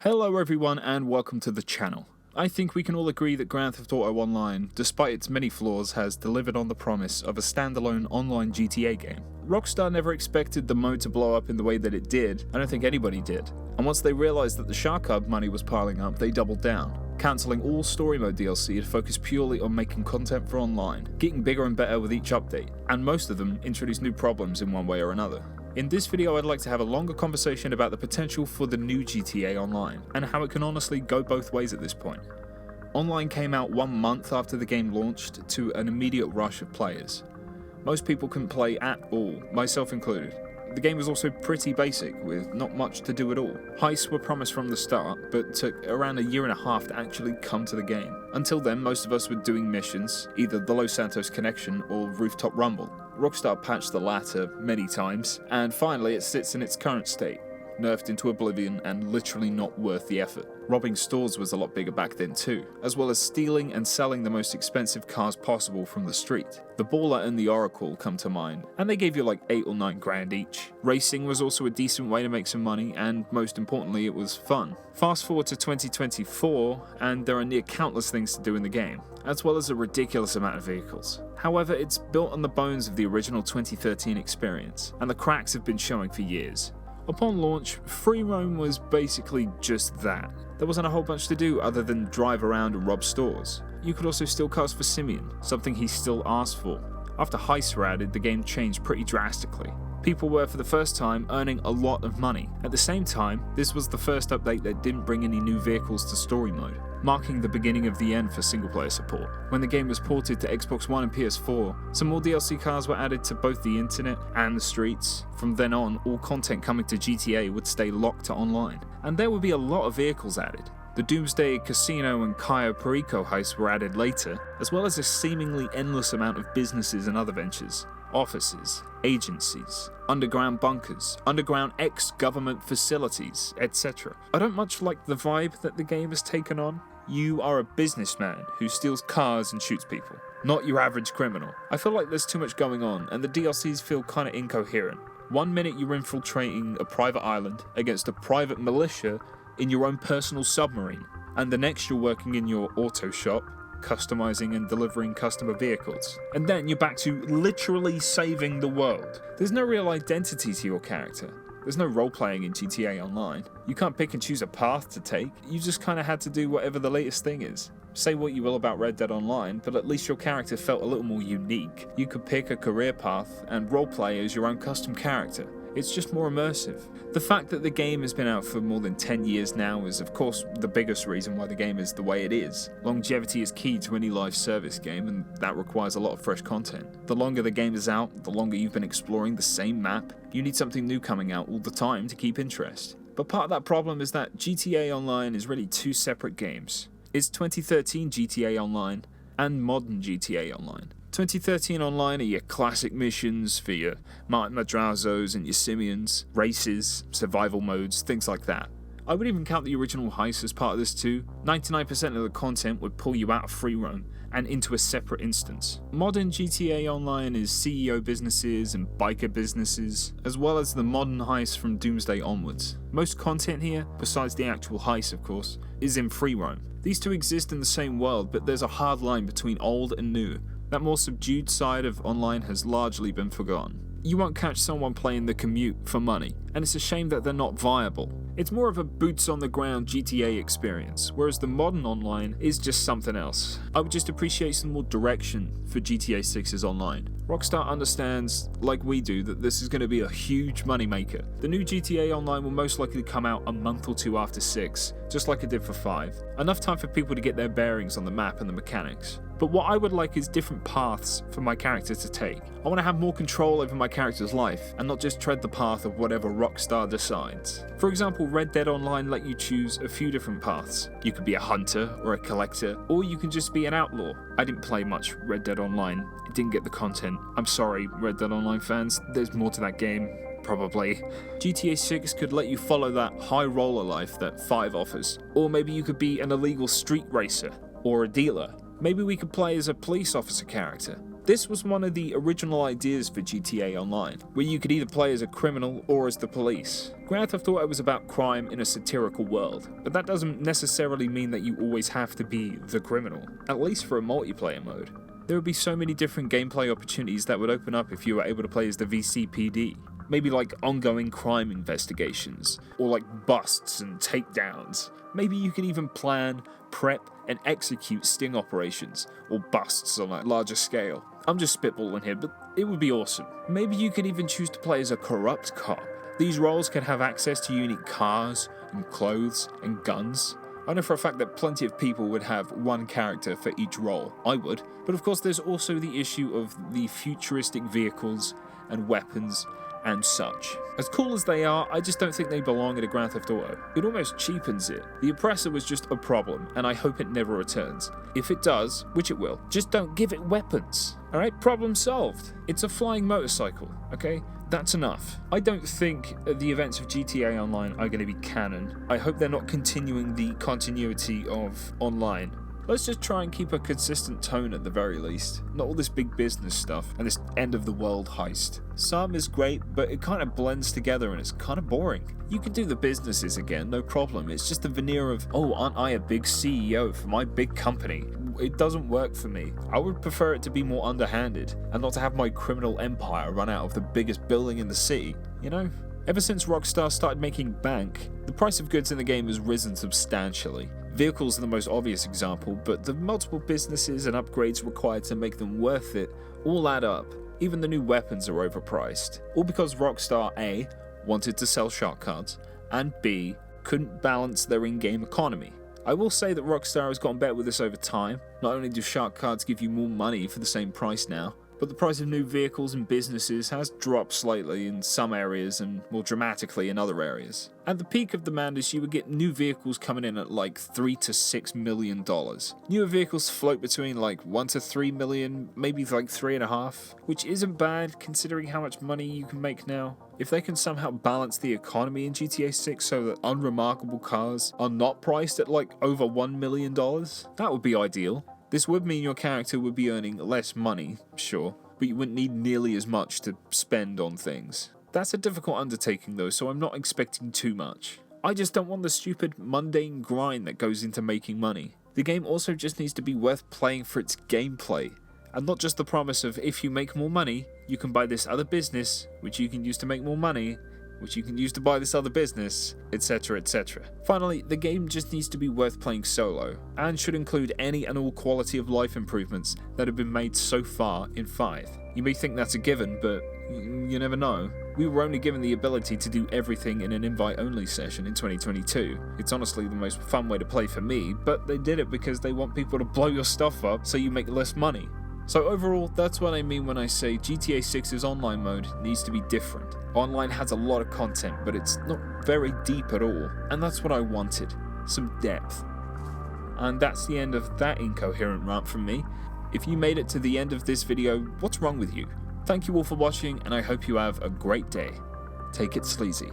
Hello everyone and welcome to the channel. I think we can all agree that Grand Theft Auto Online, despite its many flaws, has delivered on the promise of a standalone online GTA game. Rockstar never expected the mode to blow up in the way that it did. I don't think anybody did. And once they realized that the Shark Hub money was piling up, they doubled down, cancelling all story mode DLC to focus purely on making content for online, getting bigger and better with each update, and most of them introduced new problems in one way or another. In this video, I'd like to have a longer conversation about the potential for the new GTA Online, and how it can honestly go both ways at this point. Online came out 1 month after the game launched to an immediate rush of players. Most people couldn't play at all, myself included. The game was also pretty basic, with not much to do at all. Heists were promised from the start, but took around a year and a half to actually come to the game. Until then, most of us were doing missions, either the Los Santos Connection or Rooftop Rumble. Rockstar patched the latter many times, and finally it sits in its current state, nerfed into oblivion and literally not worth the effort. Robbing stores was a lot bigger back then too, as well as stealing and selling the most expensive cars possible from the street. The Baller and the Oracle come to mind, and they gave you like 8 or 9 grand each. Racing was also a decent way to make some money, and most importantly it was fun. Fast forward to 2024, and there are near countless things to do in the game, as well as a ridiculous amount of vehicles. However, it's built on the bones of the original 2013 experience, and the cracks have been showing for years. Upon launch, free roam was basically just that. There wasn't a whole bunch to do other than drive around and rob stores. You could also steal cars for Simeon, something he still asked for. After heists were added, the game changed pretty drastically. People were, for the first time, earning a lot of money. At the same time, this was the first update that didn't bring any new vehicles to story mode, marking the beginning of the end for single-player support. When the game was ported to Xbox One and PS4, some more DLC cars were added to both the internet and the streets. From then on, all content coming to GTA would stay locked to online, and there would be a lot of vehicles added. The Doomsday Casino and Cayo Perico heists were added later, as well as a seemingly endless amount of businesses and other ventures. Offices, agencies, underground bunkers, underground ex-government facilities, etc. I don't much like the vibe that the game has taken on. You are a businessman who steals cars and shoots people, not your average criminal. I feel like there's too much going on, and the DLCs feel kinda incoherent. 1 minute you're infiltrating a private island against a private militia in your own personal submarine, and the next you're working in your auto shop, customizing and delivering customer vehicles. And then you're back to literally saving the world. There's no real identity to your character. There's no role-playing in GTA Online. You can't pick and choose a path to take. You just kinda had to do whatever the latest thing is. Say what you will about Red Dead Online, but at least your character felt a little more unique. You could pick a career path and roleplay as your own custom character. It's just more immersive. The fact that the game has been out for more than 10 years now is of course the biggest reason why the game is the way it is. Longevity is key to any live service game, and that requires a lot of fresh content. The longer the game is out, the longer you've been exploring the same map, you need something new coming out all the time to keep interest. But part of that problem is that GTA Online is really 2 separate games. It's 2013 GTA Online and modern GTA Online. 2013 Online are your classic missions for your Martin Madrazos and your Simeons, races, survival modes, things like that. I would even count the original heist as part of this too. 99% of the content would pull you out of free roam and into a separate instance. Modern GTA Online is CEO businesses and biker businesses, as well as the modern heists from Doomsday onwards. Most content here, besides the actual heist of course, is in free roam. These two exist in the same world, but there's a hard line between old and new. That more subdued side of online has largely been forgotten. You won't catch someone playing The Commute for money, and it's a shame that they're not viable. It's more of a boots on the ground GTA experience, whereas the modern online is just something else. I would just appreciate some more direction for GTA 6's online. Rockstar understands, like we do, that this is going to be a huge moneymaker. The new GTA Online will most likely come out a month or 2 after 6, just like it did for 5. Enough time for people to get their bearings on the map and the mechanics. But what I would like is different paths for my character to take. I want to have more control over my character's life, and not just tread the path of whatever Rockstar decides. For example, Red Dead Online let you choose a few different paths. You could be a hunter or a collector, or you can just be an outlaw. I didn't play much Red Dead Online, it didn't get the content. I'm sorry, Red Dead Online fans, there's more to that game. Probably. GTA 6 could let you follow that high roller life that 5 offers. Or maybe you could be an illegal street racer, or a dealer. Maybe we could play as a police officer character. This was one of the original ideas for GTA Online, where you could either play as a criminal or as the police. Grand Theft Auto was about crime in a satirical world, but that doesn't necessarily mean that you always have to be the criminal, at least for a multiplayer mode. There would be so many different gameplay opportunities that would open up if you were able to play as the VCPD. Maybe like ongoing crime investigations, or like busts and takedowns. Maybe you could even plan, prep, and execute sting operations, or busts on a larger scale. I'm just spitballing here, but it would be awesome. Maybe you could even choose to play as a corrupt cop. These roles can have access to unique cars, and clothes, and guns. I know for a fact that plenty of people would have one character for each role. I would. But of course there's also the issue of the futuristic vehicles and weapons and such. As cool as they are, I just don't think they belong in a Grand Theft Auto. It almost cheapens it. The oppressor was just a problem, and I hope it never returns. If it does, which it will, just don't give it weapons. Alright, problem solved. It's a flying motorcycle, okay? That's enough. I don't think the events of GTA Online are going to be canon. I hope they're not continuing the continuity of online. Let's just try and keep a consistent tone at the very least. Not all this big business stuff and this end of the world heist. Some is great, but it kind of blends together and it's kind of boring. You can do the businesses again, no problem. It's just the veneer of, oh, aren't I a big CEO for my big company? It doesn't work for me. I would prefer it to be more underhanded and not to have my criminal empire run out of the biggest building in the city, you know? Ever since Rockstar started making bank, the price of goods in the game has risen substantially. Vehicles are the most obvious example, but the multiple businesses and upgrades required to make them worth it all add up. Even the new weapons are overpriced. All because Rockstar A, wanted to sell shark cards, and B, couldn't balance their in-game economy. I will say that Rockstar has gotten better with this over time. Not only do shark cards give you more money for the same price now, but the price of new vehicles and businesses has dropped slightly in some areas and more dramatically in other areas. At the peak of the madness, you would get new vehicles coming in at like $3 to $6 million. Newer vehicles float between like $1 to $3 million, maybe like $3.5, which isn't bad considering how much money you can make now. If they can somehow balance the economy in GTA 6 so that unremarkable cars are not priced at like over $1 million, that would be ideal. This would mean your character would be earning less money, sure, but you wouldn't need nearly as much to spend on things. That's a difficult undertaking though, so I'm not expecting too much. I just don't want the stupid mundane grind that goes into making money. The game also just needs to be worth playing for its gameplay, and not just the promise of if you make more money, you can buy this other business, which you can use to make more money, which you can use to buy this other business, etc, etc. Finally, the game just needs to be worth playing solo, and should include any and all quality of life improvements that have been made so far in 5. You may think that's a given, but you never know. We were only given the ability to do everything in an invite-only session in 2022. It's honestly the most fun way to play for me, but they did it because they want people to blow your stuff up so you make less money. So overall, that's what I mean when I say GTA 6's online mode needs to be different. Online has a lot of content, but it's not very deep at all, and that's what I wanted, some depth. And that's the end of that incoherent rant from me. If you made it to the end of this video, what's wrong with you? Thank you all for watching, and I hope you have a great day. Take it sleazy.